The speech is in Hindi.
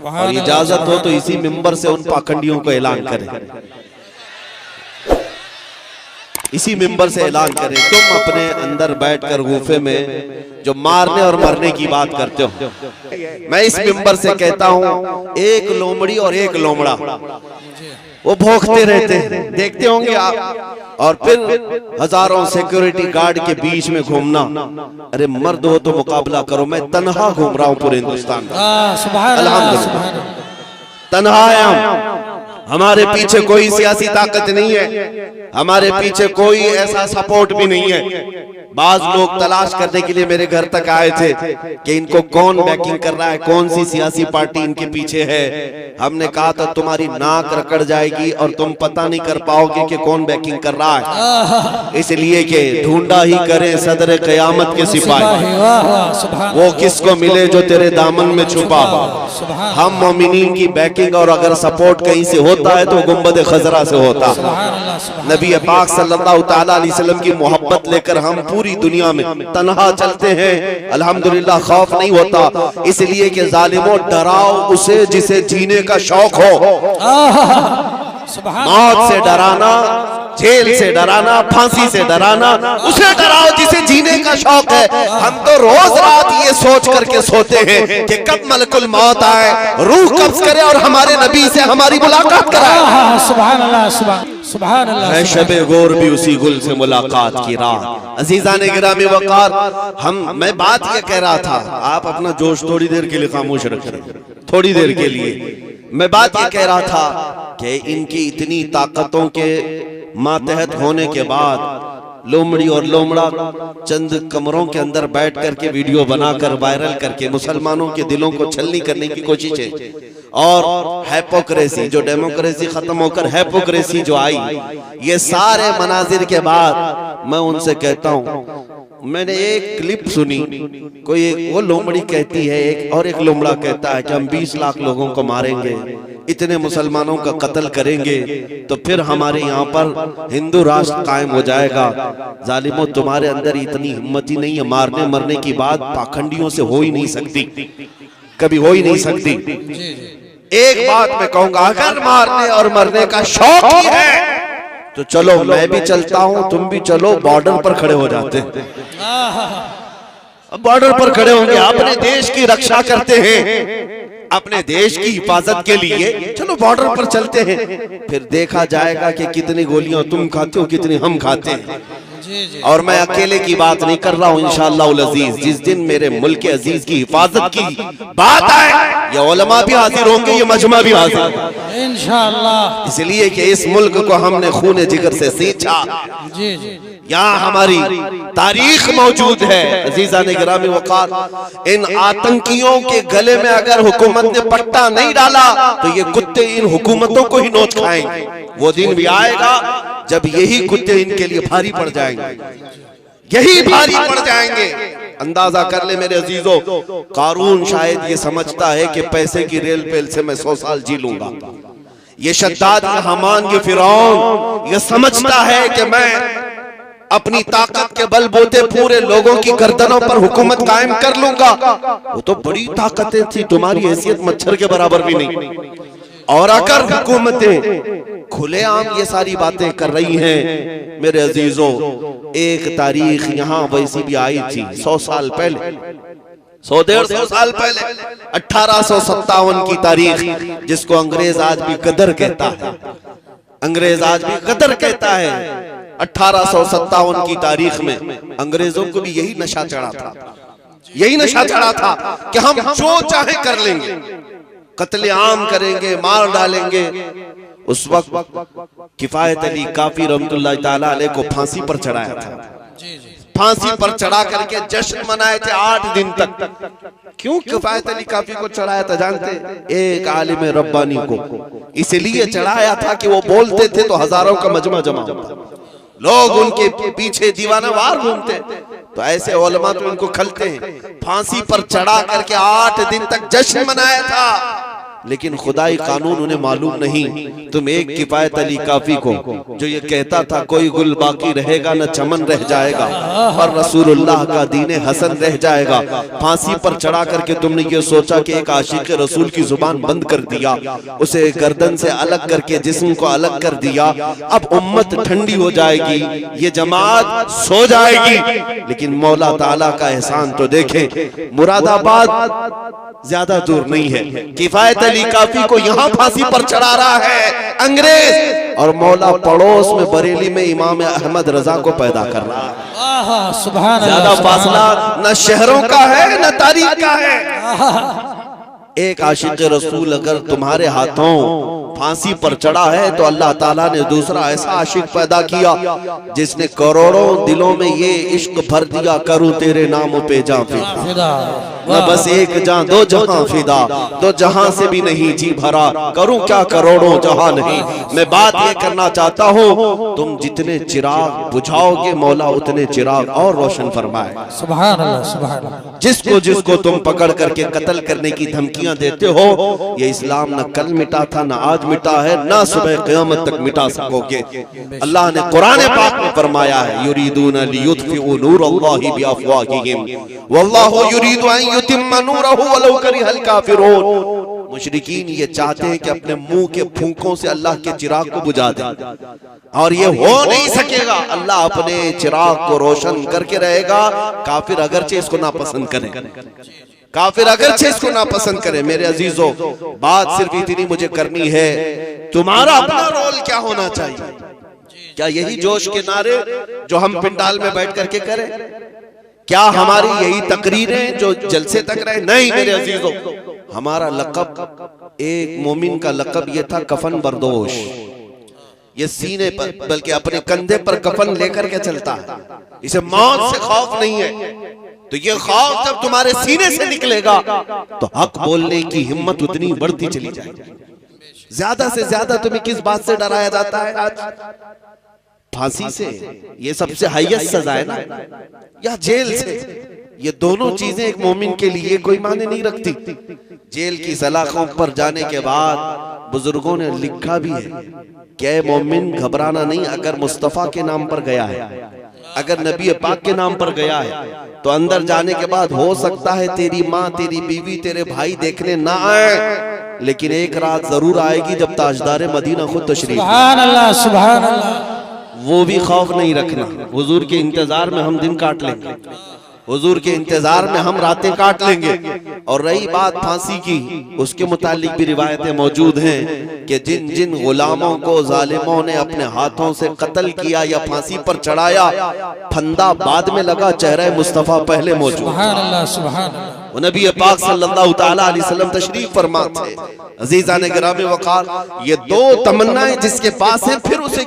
और इजाजत हो तो इसी मिंबर से उन पाखंडियों को ऐलान करें, इसी मिंबर से ऐलान करें। तुम अपने अंदर बैठकर गुफे में जो मारने और मरने की बात करते हो, मैं इस मिंबर से कहता हूं, एक लोमड़ी और एक लोमड़ा वो भौंकते रहते हैं, देखते होंगे आप, और फिर हजारों सिक्योरिटी गार्ड के बीच में घूमना। अरे मर्द हो तो मुकाबला करो, मैं तन्हा घूम रहा हूं पूरे हिंदुस्तान में, अल्हम्दुलिल्लाह तन्हा है हम, हमारे पीछे कोई सियासी ताकत नहीं है, हमारे पीछे कोई ऐसा सपोर्ट भी नहीं है। बाज लोग तलाश करने के लिए मेरे घर तक आए थे कि इनको कौन बैकिंग कर रहा है, कौन सी सियासी पार्टी इनके पीछे है। हमने कहा था तुम्हारी नाक रकड़ जाएगी और तुम पता नहीं कर पाओगे कि कौन बैकिंग कर रहा है, इसलिए कि ढूंढा ही करे सदर क़यामत के सिपाही, वो किसको मिले जो तेरे दामन में छुपा। हम मोमिनीन की बैकिंग और अगर सपोर्ट कहीं से होता है तो गुंबद खजरा से होता। नबी पाक सल्लल्लाहु तआला अलैहि वसल्लम की मोहब्बत लेकर हम पूरी दुनिया में तन्हा चलते हैं, अल्हम्दुलिल्लाह खौफ नहीं होता, इसलिए कि जालिमों डराओ उसे जिसे जीने का शौक हो। मौत से डराना, जेल से डराना, फांसी से डराना, उसे डराओ जिसे जीने का शौक है। हम तो रोज रात ये सोच करके सोते हैं कि कब मलकुल मौत आए, रूह कब्ज करे और हमारे नबी से हमारी मुलाकात कराए। सुभान अल्लाह, सुभान अल्लाह। शबे गोर भी उसी गुल से मुलाकात की रात। अजीजान गिरामी वकार, मैं बात ये कह रहा था, आप अपना जोश थोड़ी देर के लिए खामोश रखें, थोड़ी देर के लिए। मैं बात ये कह रहा था कि इनकी इतनी ताकतों के मातहत होने के बाद लोमड़ी और लोमड़ा चंद कमरों के अंदर बैठ करके वीडियो बनाकर वायरल करके मुसलमानों के दिलों को छलनी करने की कोशिश है। और हैपोक्रेसी, जो डेमोक्रेसी खत्म होकर हैपोक्रेसी जो आई, ये सारे मनाजिर के बाद मैं उनसे कहता हूँ, मैंने एक क्लिप सुनी, कोई वो लोमड़ी कहती है एक, और एक लोमड़ा कहता है कि हम 20 लाख लोगों को मारेंगे, इतने मुसलमानों का कत्ल करेंगे तो फिर हमारे यहाँ पर हिंदू राष्ट्र कायम हो जाएगा। जालिमों तुम्हारे अंदर इतनी हिम्मत ही नहीं है, मारने मरने की बात पाखंडियों से हो ही नहीं सकती, कभी हो ही नहीं सकती। एक बात मैं कहूंगा, अगर मारने और मरने का शौक ही है तो चलो मैं भी चलता हूं, तुम भी चलो, बॉर्डर पर खड़े हो जाते हैं, बॉर्डर पर खड़े होंगे, अपने देश की रक्षा करते हैं, अपने देश की हिफाजत के लिए चलो बॉर्डर पर चलते हैं, फिर देखा जाएगा कि कितनी गोलियां तुम खाते हो, कितनी हम खाते हैं। और मैं अकेले की बात नहीं कर रहा हूं, इंशाअल्लाह अजीज, जिस दिन मेरे मुल्क के अजीज की हिफाजत की बात आए, ये उलमा भी हाजिर होंगे, ये मजमा भी हाजिर इंशाअल्लाह, इसलिए कि इस मुल्क को हमने खूने जिगर से सींचा। यहाँ हमारी तारीख मौजूद है। अजीजा ने गिरामी वकार, इन आतंकियों के गले में अगर हुकूमत ने पट्टा नहीं डाला तो ये कुत्ते इन हुकूमतों को ही नोच खाएंगे। वो दिन भी आएगा जब यही कुत्ते इनके लिए भारी पड़ जाएंगे, यही भारी पड़ जाएंगे। अंदाजा कर ले मेरे अजीजों, कारून शायद ये समझता है कि पैसे की रेल पेल से मैं 100 साल जी लूंगा। ये शद्दाद, ये हमान, ये फिरौन ये समझता है कि मैं अपनी ताकत के बलबूते पूरे लोगों की गर्दनों पर हुकूमत कायम कर लूंगा। वो तो बड़ी ताकतें थी, तुम्हारी हैसियत मच्छर के बराबर भी नहीं। और अगर हुकूमतें खुलेआम ये सारी बातें कर रही हैं, मेरे अजीजों, एक तारीख यहाँ वैसी भी आई थी 100 साल पहले, 100-150 साल पहले, 1857 की तारीख, जिसको अंग्रेज आज भी गदर कहता है, अंग्रेज आज भी गदर कहता है। 1857 की तारीख में अंग्रेजों को भी यही नशा चढ़ा था, यही नशा चढ़ा था कि हम जो चाहे कर लेंगे, कत्लेआम करेंगे, मार डालेंगे। उस वक्त किफायत अली काफी रहमतुल्लाह ताला अलैह को फांसी पर चढ़ाया था, फांसी पर चढ़ा करके जश्न मनाए थे 8 दिन तक। क्यों किफायत अली काफी को चढ़ाया था जानते? एक आलिम रब्बानी को इसलिए चढ़ाया था कि वो बोलते थे तो हजारों का मजमा जमा होता, लोग उनके पीछे दीवाना वार घूमते, तो ऐसे उलमा तो उनको खलते हैं। फांसी पर चढ़ा करके 8 दिन तक जश्न मनाया था। लेकिन खुदाई कानून उन्हें मालूम नहीं। तुम एक किफायत अली काफी को जो ये कहता था कोई गुल बाकी रहेगा न चमन रह जाएगा और रसूलुल्लाह का दीन हसन रह जाएगा, फांसी पर चढ़ा करके तुमने ये सोचा कि एक आशिक रसूल की जुबान बंद कर दिया, उसे गर्दन से अलग करके जिस्म को अलग कर दिया। अब उम्मत ठंडी हो जाएगी, ये जमात सो जाएगी। लेकिन मौला ताला का एहसान तो देखें, मुरादाबाद ज्यादा दूर नहीं है। किफायत अली काफी को यहाँ फांसी पर चढ़ा रहा है अंग्रेज, और मौला पड़ोस में बरेली में इमाम अहमद रजा को पैदा कर रहा है। सुभान ज्यादा फासला न शहरों का है न तारीख का है। एक आशिक रसूल अगर तुम्हारे हाथों फांसी पर चढ़ा है तो अल्लाह ताला ने दूसरा ऐसा आशिक पैदा किया जिसने करोड़ों दिलों में ये इश्क भर दिया, करूं तेरे नाम पे जां फिदा, न बस एक जां दो जहां फिदा, दो जहां से भी नहीं जी भरा, करूं क्या करोड़ों जहां नहीं। मैं बात ये करना चाहता हूँ, तुम जितने चिराग बुझाओगे मौला उतने चिराग और रोशन फरमाए। सुभान अल्लाह, सुभान अल्लाह। जिसको जिसको तुम पकड़ करके कत्ल करने की धमकियां देते हो, ये इस्लाम न कल मिटा था न आज मिटा है, ना सुबह क़यामत तक मिटा सकोगे। अल्लाह ने कुरान पाक में फरमाया है, युरीदूना लियुत्फिउ नूरल्लाहि बिअफ़वाहिहिम वल्लाहु युरीदु अन युतिम्मा नूरहु वलौ करिहल काफिरून। मुशरिकीन ये चाहते हैं कि अपने मुंह के फूंकों से अल्लाह के चिराग को बुझा दें, और ये हो नहीं सकेगा। अल्लाह अपने चिराग को रोशन करके रहेगा, काफिर अगरचे इसको नापसंद करें, काफिर अगरचे इसको नापसंद करें। मेरे अजीजों, बात सिर्फ इतनी मुझे करनी है, तुम्हारा अपना रोल क्या होना चाहिए? क्या यही जोश के नारे जो हम पिंडाल में बैठ करके करें? क्या हमारी यही तकरीरें जो जलसे तक रहे? नहीं मेरे अजीजों, हमारा लक़ब, एक मोमिन का लक़ब ये था कफन बरदोश। ये सीने पर बल्कि अपने कंधे पर कफन लेकर के चलता है, इसे मौत से खौफ नहीं है। तो ये खौफ जब तुम्हारे सीने से निकलेगा तो हक बोलने की हिम्मत उतनी बढ़ती चली जाएगी। ज्यादा से ज्यादा तुम्हें किस बात से डराया जाता है आज? फांसी से, ये सबसे हाईएस्ट सजा है ना, या जेल से। ये दोनों चीजें एक मोमिन के लिए कोई माने नहीं रखती। जेल की सलाखों पर जाने के बाद बुजुर्गों ने लिखा भी है कि मोमिन घबराना नहीं, अगर मुस्तफा के नाम पर गया है, अगर नबी पाक के नाम पर गया है, तो अंदर जाने के बाद हो सकता है तेरी माँ, तेरी बीवी, तेरे भाई देखने ना आए, लेकिन एक रात जरूर आएगी जब ताजदार मदीना खुद तशरीफ। सुभान अल्लाह, सुभान अल्लाह। वो भी खौफ नहीं रखना। हुजूर के इंतजार में हम दिन काट लेंगे, हुजूर के इंतजार में हम रातें काट लेंगे। और रही बात फांसी की, उसके मुतालिक भी रिवायतें मौजूद हैं कि जिन जिन गुलामों को जालिमों ने अपने हाथों से कत्ल किया या फांसी पर चढ़ाया, फंदा बाद में लगा, चेहरा मुस्तफा पहले मौजूद। सुभान अल्लाह, सुभान अल्लाह। वो नबी पाक सल्लल्लाहु तआला अलैहि वसल्लम तशरीफ फरमा थे। अजीज़ान गिरामी वक़ार, ये दो तमन्नाएं जिसके पास हैं, फिर उसे